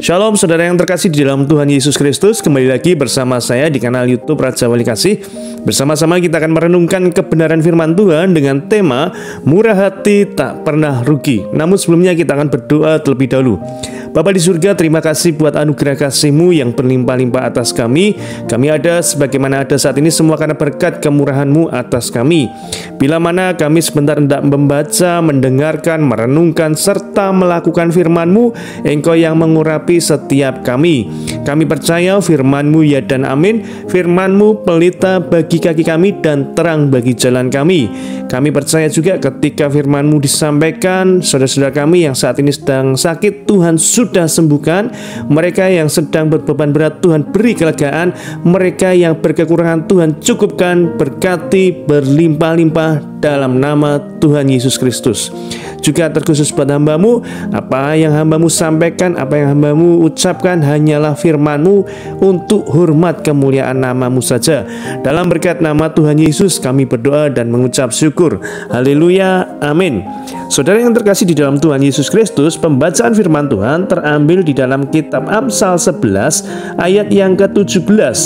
Shalom saudara yang terkasih di dalam Tuhan Yesus Kristus. Kembali lagi bersama saya di kanal YouTube Raja Wali Kasih. Bersama-sama kita akan merenungkan kebenaran firman Tuhan dengan tema murah hati tak pernah rugi. Namun sebelumnya kita akan berdoa terlebih dahulu. Bapa di surga, terima kasih buat anugerah kasih-Mu yang berlimpah-limpah atas kami. Kami ada sebagaimana ada saat ini semua karena berkat kemurahan-Mu atas kami. Bila mana kami sebentar hendak membaca, mendengarkan, merenungkan, serta melakukan firman-Mu, Engkau yang mengurapi setiap kami. Kami percaya firman-Mu ya dan amin. Firman-Mu pelita bagi kaki kami dan terang bagi jalan kami. Kami percaya juga ketika firman-Mu disampaikan, saudara-saudara kami yang saat ini sedang sakit, Tuhan sudah sembuhkan. Mereka yang sedang berbeban berat, Tuhan beri kelegaan. Mereka yang berkekurangan, Tuhan cukupkan, berkati, berlimpah-limpah dalam nama Tuhan Yesus Kristus. Juga terkhusus buat hamba-Mu, apa yang hamba-Mu sampaikan, apa yang hamba-Mu ucapkan hanyalah firman-Mu untuk hormat kemuliaan nama-Mu saja. Dalam berkat nama Tuhan Yesus kami berdoa dan mengucap syukur. Haleluya, amin. Saudara yang terkasih di dalam Tuhan Yesus Kristus, pembacaan firman Tuhan terambil di dalam kitab Amsal 11 ayat yang ke-17.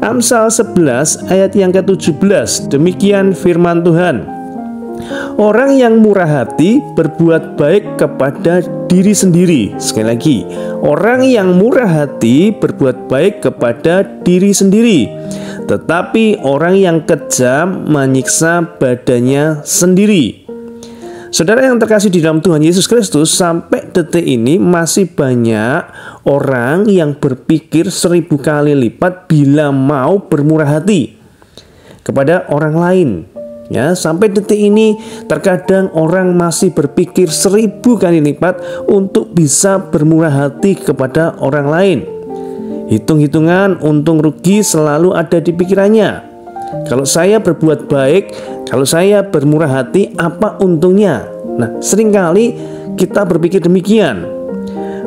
Amsal 11 ayat yang ke-17. Demikian firman Tuhan. Orang yang murah hati berbuat baik kepada diri sendiri. Sekali lagi, orang yang murah hati berbuat baik kepada diri sendiri, tetapi orang yang kejam menyiksa badannya sendiri. Saudara yang terkasih di dalam Tuhan Yesus Kristus, sampai detik ini masih banyak orang yang berpikir 1000 kali lipat bila mau bermurah hati kepada orang lain. Ya, sampai detik ini terkadang orang masih berpikir 1000 kali lipat untuk bisa bermurah hati kepada orang lain. Hitung-hitungan untung rugi selalu ada di pikirannya. Kalau saya berbuat baik, kalau saya bermurah hati, apa untungnya? Nah, seringkali kita berpikir demikian.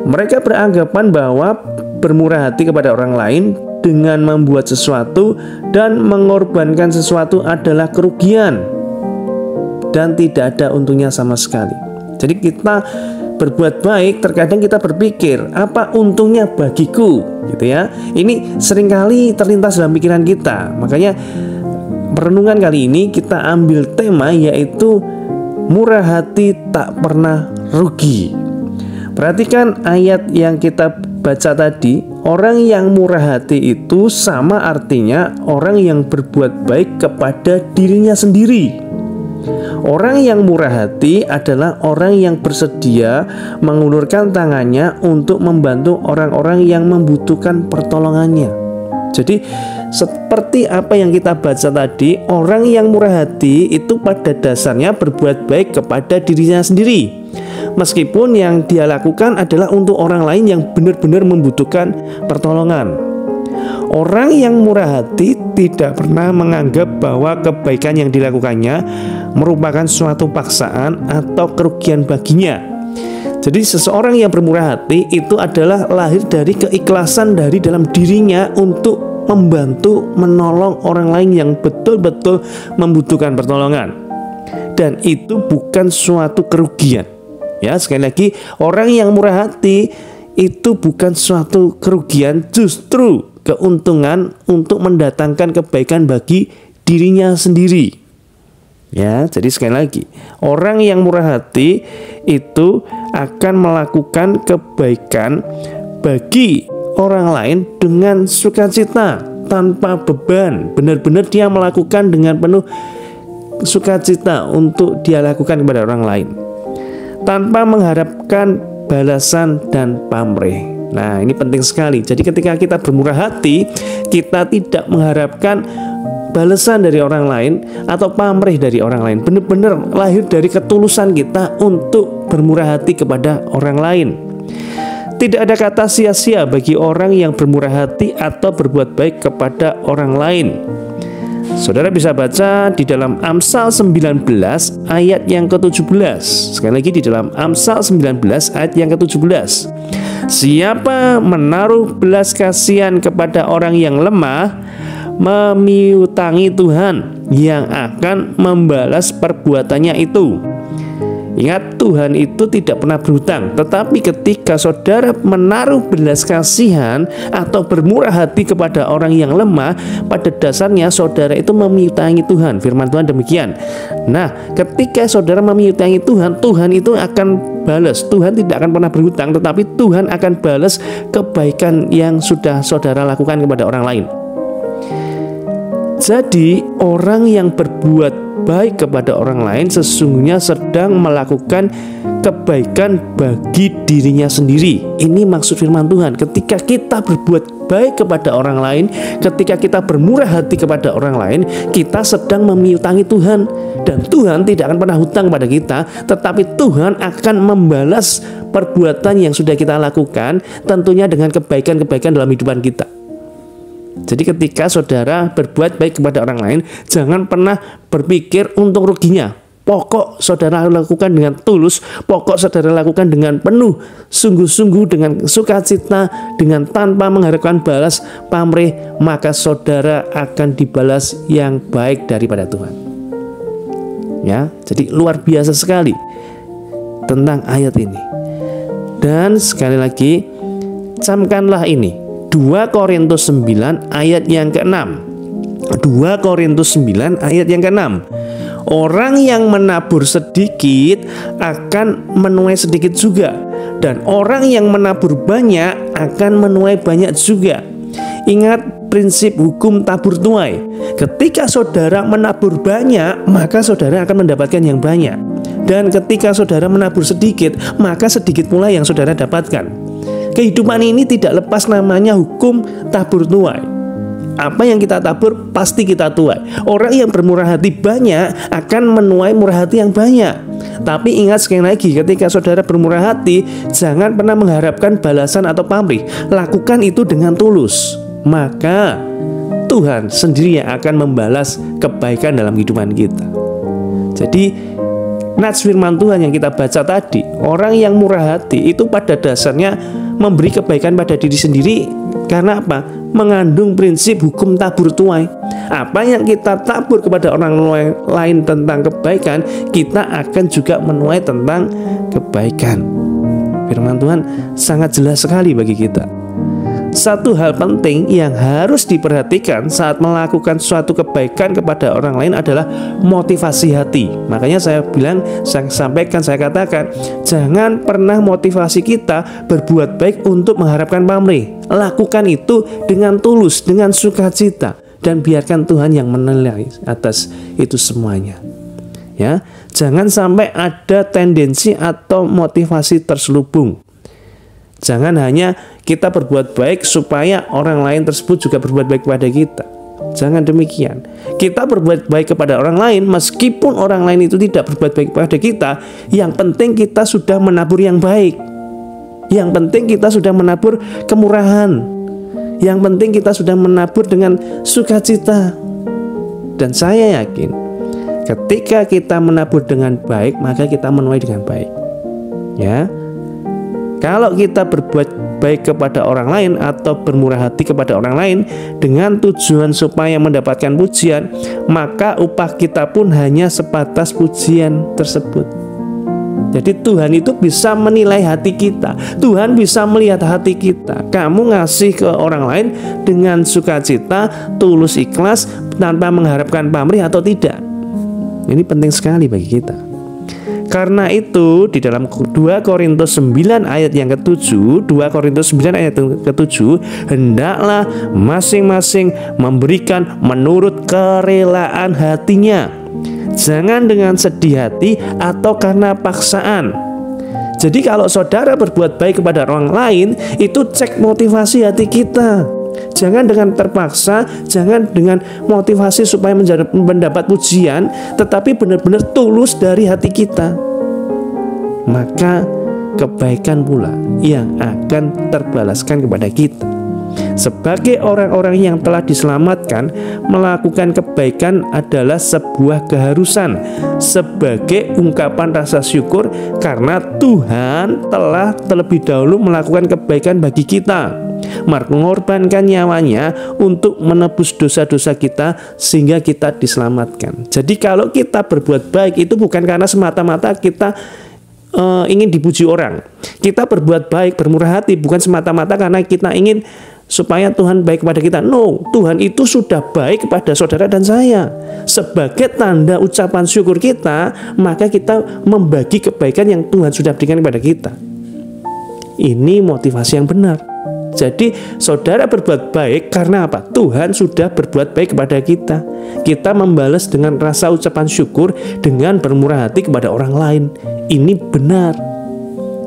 Mereka beranggapan bahwa bermurah hati kepada orang lain dengan membuat sesuatu dan mengorbankan sesuatu adalah kerugian dan tidak ada untungnya sama sekali. Jadi kita berbuat baik, terkadang kita berpikir apa untungnya bagiku, gitu ya. Ini seringkali terlintas dalam pikiran kita. Makanya perenungan kali ini kita ambil tema yaitu murah hati tak pernah rugi. Perhatikan ayat yang kita baca tadi. Orang yang murah hati itu sama artinya orang yang berbuat baik kepada dirinya sendiri. Orang yang murah hati adalah orang yang bersedia mengulurkan tangannya untuk membantu orang-orang yang membutuhkan pertolongannya. Jadi seperti apa yang kita baca tadi, orang yang murah hati itu pada dasarnya berbuat baik kepada dirinya sendiri, meskipun yang dia lakukan adalah untuk orang lain yang benar-benar membutuhkan pertolongan. Orang yang murah hati tidak pernah menganggap bahwa kebaikan yang dilakukannya merupakan suatu paksaan atau kerugian baginya. Jadi seseorang yang bermurah hati itu adalah lahir dari keikhlasan dari dalam dirinya untuk membantu, menolong orang lain yang betul-betul membutuhkan pertolongan. Dan itu bukan suatu kerugian. Ya, sekali lagi, orang yang murah hati itu bukan suatu kerugian, justru keuntungan untuk mendatangkan kebaikan bagi dirinya sendiri. Ya, jadi sekali lagi, orang yang murah hati itu akan melakukan kebaikan bagi orang lain dengan sukacita, tanpa beban. Benar-benar dia melakukan dengan penuh sukacita untuk dia lakukan kepada orang lain, tanpa mengharapkan balasan dan pamrih. Nah, ini penting sekali. Jadi ketika kita bermurah hati, kita tidak mengharapkan balasan dari orang lain atau pamrih dari orang lain. Benar-benar lahir dari ketulusan kita untuk bermurah hati kepada orang lain. Tidak ada kata sia-sia bagi orang yang bermurah hati atau berbuat baik kepada orang lain. Saudara bisa baca di dalam Amsal 19 ayat yang ke-17. Sekali lagi di dalam Amsal 19 ayat yang ke-17. Siapa menaruh belas kasihan kepada orang yang lemah, memiutangi Tuhan yang akan membalas perbuatannya itu. Ingat, Tuhan itu tidak pernah berhutang. Tetapi ketika saudara menaruh belas kasihan atau bermurah hati kepada orang yang lemah, pada dasarnya saudara itu memiutangi Tuhan. Firman Tuhan demikian. Nah, ketika saudara memiutangi Tuhan, Tuhan itu akan balas. Tuhan tidak akan pernah berhutang, tetapi Tuhan akan balas kebaikan yang sudah saudara lakukan kepada orang lain. Jadi orang yang berbuat baik kepada orang lain sesungguhnya sedang melakukan kebaikan bagi dirinya sendiri. Ini maksud firman Tuhan. Ketika kita berbuat baik kepada orang lain, ketika kita bermurah hati kepada orang lain, kita sedang memiutangi Tuhan. Dan Tuhan tidak akan pernah hutang pada kita, tetapi Tuhan akan membalas perbuatan yang sudah kita lakukan, tentunya dengan kebaikan-kebaikan dalam hidupan kita. Jadi ketika saudara berbuat baik kepada orang lain, jangan pernah berpikir untung ruginya. Pokok saudara lakukan dengan tulus, pokok saudara lakukan dengan penuh sungguh-sungguh, dengan sukacita, dengan tanpa mengharapkan balas pamrih, maka saudara akan dibalas yang baik daripada Tuhan. Ya, jadi luar biasa sekali tentang ayat ini. Dan sekali lagi, camkanlah ini. 2 Korintus 9 ayat yang ke-6. 2 Korintus 9 ayat yang ke-6. Orang yang menabur sedikit akan menuai sedikit juga, dan orang yang menabur banyak akan menuai banyak juga. Ingat prinsip hukum tabur tuai. Ketika saudara menabur banyak, maka saudara akan mendapatkan yang banyak. Dan ketika saudara menabur sedikit, maka sedikit pula yang saudara dapatkan. Kehidupan ini tidak lepas namanya hukum tabur tuai. Apa yang kita tabur pasti kita tuai. Orang yang bermurah hati banyak akan menuai murah hati yang banyak. Tapi ingat sekali lagi, ketika saudara bermurah hati, jangan pernah mengharapkan balasan atau pamrih. Lakukan itu dengan tulus. Maka Tuhan sendiri yang akan membalas kebaikan dalam kehidupan kita. Jadi nats firman Tuhan yang kita baca tadi, orang yang murah hati itu pada dasarnya memberi kebaikan pada diri sendiri. Karena apa? Mengandung prinsip hukum tabur tuai. Apa yang kita tabur kepada orang lain tentang kebaikan, kita akan juga menuai tentang kebaikan. Firman Tuhan sangat jelas sekali bagi kita. Satu hal penting yang harus diperhatikan saat melakukan suatu kebaikan kepada orang lain adalah motivasi hati. Makanya saya bilang, saya sampaikan, saya katakan, jangan pernah motivasi kita berbuat baik untuk mengharapkan pamrih. Lakukan itu dengan tulus, dengan sukacita, dan biarkan Tuhan yang menilai atas itu semuanya. Ya, jangan sampai ada tendensi atau motivasi terselubung. Jangan hanya kita berbuat baik supaya orang lain tersebut juga berbuat baik kepada kita. Jangan demikian. Kita berbuat baik kepada orang lain meskipun orang lain itu tidak berbuat baik kepada kita. Yang penting kita sudah menabur yang baik. Yang penting kita sudah menabur kemurahan. Yang penting kita sudah menabur dengan sukacita. Dan saya yakin ketika kita menabur dengan baik, maka kita menuai dengan baik. Ya. Kalau kita berbuat baik kepada orang lain atau bermurah hati kepada orang lain dengan tujuan supaya mendapatkan pujian, maka upah kita pun hanya sebatas pujian tersebut. Jadi Tuhan itu bisa menilai hati kita. Tuhan bisa melihat hati kita. Kamu ngasih ke orang lain dengan sukacita, tulus, ikhlas, tanpa mengharapkan pamrih atau tidak. Ini penting sekali bagi kita. Karena itu di dalam 2 Korintus 9 ayat yang ke-7, 2 Korintus 9 ayat yang ke-7, hendaklah masing-masing memberikan menurut kerelaan hatinya, jangan dengan sedih hati atau karena paksaan. Jadi kalau saudara berbuat baik kepada orang lain, itu cek motivasi hati kita. Jangan dengan terpaksa, jangan dengan motivasi supaya mendapat pujian, tetapi benar-benar tulus dari hati kita. Maka kebaikan pula yang akan terbalaskan kepada kita. Sebagai orang-orang yang telah diselamatkan, melakukan kebaikan adalah sebuah keharusan sebagai ungkapan rasa syukur karena Tuhan telah terlebih dahulu melakukan kebaikan bagi kita, mengorbankan nyawanya untuk menebus dosa-dosa kita sehingga kita diselamatkan. Jadi kalau kita berbuat baik itu bukan karena semata-mata kita ingin dipuji orang. Kita berbuat baik, bermurah hati bukan semata-mata karena kita ingin supaya Tuhan baik kepada kita. No, Tuhan itu sudah baik kepada saudara dan saya. Sebagai tanda ucapan syukur kita, maka kita membagi kebaikan yang Tuhan sudah berikan kepada kita. Ini motivasi yang benar. Jadi saudara berbuat baik karena apa? Tuhan sudah berbuat baik kepada kita. Kita membalas dengan rasa ucapan syukur dengan bermurah hati kepada orang lain. Ini benar.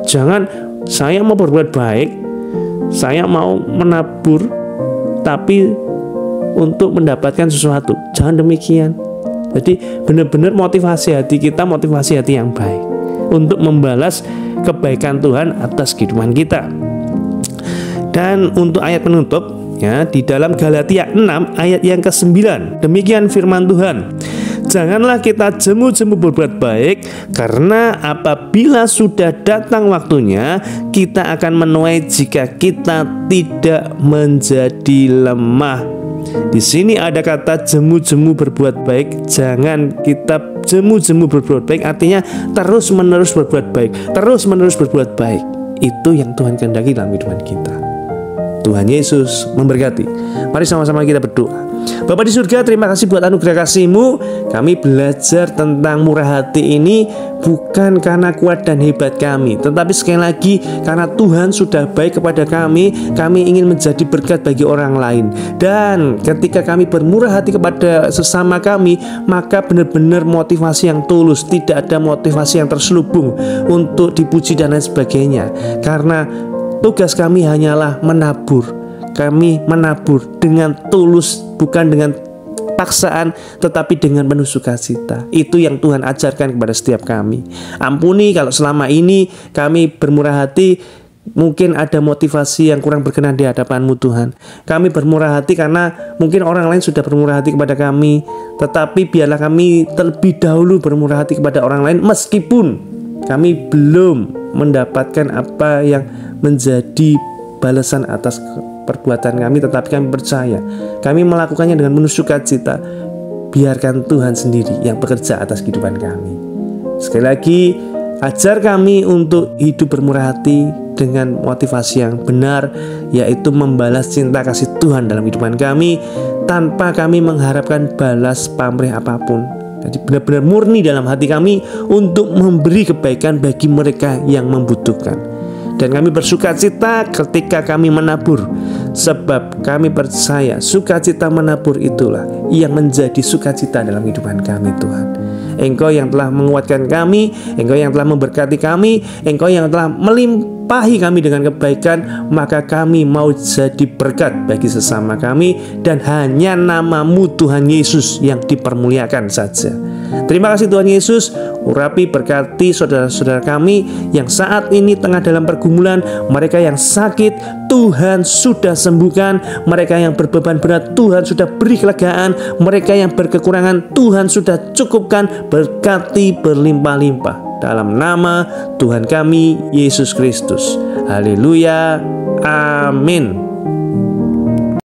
Jangan saya mau berbuat baik, saya mau menabur, tapi untuk mendapatkan sesuatu. Jangan demikian. Jadi benar-benar motivasi hati kita, motivasi hati yang baik untuk membalas kebaikan Tuhan atas kehidupan kita. Dan untuk ayat penutup, ya, di dalam Galatia 6 ayat yang ke-9, demikian firman Tuhan. Janganlah kita jemu-jemu berbuat baik, karena apabila sudah datang waktunya, kita akan menuai jika kita tidak menjadi lemah. Di sini ada kata jemu-jemu berbuat baik. Jangan kita jemu-jemu berbuat baik, artinya terus-menerus berbuat baik, terus-menerus berbuat baik. Itu yang Tuhan kehendaki dalam kehidupan kita. Tuhan Yesus memberkati. Mari sama-sama kita berdoa. Bapa di surga, terima kasih buat anugerah kasih-Mu. Kami belajar tentang murah hati ini bukan karena kuat dan hebat kami, tetapi sekali lagi karena Tuhan sudah baik kepada kami. Kami ingin menjadi berkat bagi orang lain. Dan ketika kami bermurah hati kepada sesama kami, maka benar-benar motivasi yang tulus, tidak ada motivasi yang terselubung untuk dipuji dan lain sebagainya. Karena tugas kami hanyalah menabur. Kami menabur dengan tulus, bukan dengan paksaan, tetapi dengan penuh sukacita. Itu yang Tuhan ajarkan kepada setiap kami. Ampuni kalau selama ini kami bermurah hati, mungkin ada motivasi yang kurang berkenan di hadapan-Mu Tuhan. Kami bermurah hati karena mungkin orang lain sudah bermurah hati kepada kami, tetapi biarlah kami terlebih dahulu bermurah hati kepada orang lain, meskipun kami belum mendapatkan apa yang menjadi balasan atas perbuatan kami, tetapi kami percaya kami melakukannya dengan penuh sukacita. Biarkan Tuhan sendiri yang bekerja atas kehidupan kami. Sekali lagi, ajar kami untuk hidup bermurah hati dengan motivasi yang benar, yaitu membalas cinta kasih Tuhan dalam kehidupan kami tanpa kami mengharapkan balas pamrih apapun. Jadi benar-benar murni dalam hati kami untuk memberi kebaikan bagi mereka yang membutuhkan. Dan kami bersukacita ketika kami menabur, sebab kami percaya sukacita menabur itulah yang menjadi sukacita dalam kehidupan kami, Tuhan. Engkau yang telah menguatkan kami, Engkau yang telah memberkati kami, Engkau yang telah melimpahi kami dengan kebaikan, maka kami mau jadi berkat bagi sesama kami, dan hanya nama-Mu Tuhan Yesus yang dipermuliakan saja. Terima kasih Tuhan Yesus. Urapi, berkati saudara-saudara kami yang saat ini tengah dalam pergumulan. Mereka yang sakit, Tuhan sudah sembuhkan. Mereka yang berbeban berat, Tuhan sudah beri kelegaan. Mereka yang berkekurangan, Tuhan sudah cukupkan. Berkati berlimpah-limpah dalam nama Tuhan kami Yesus Kristus. Haleluya. Amin.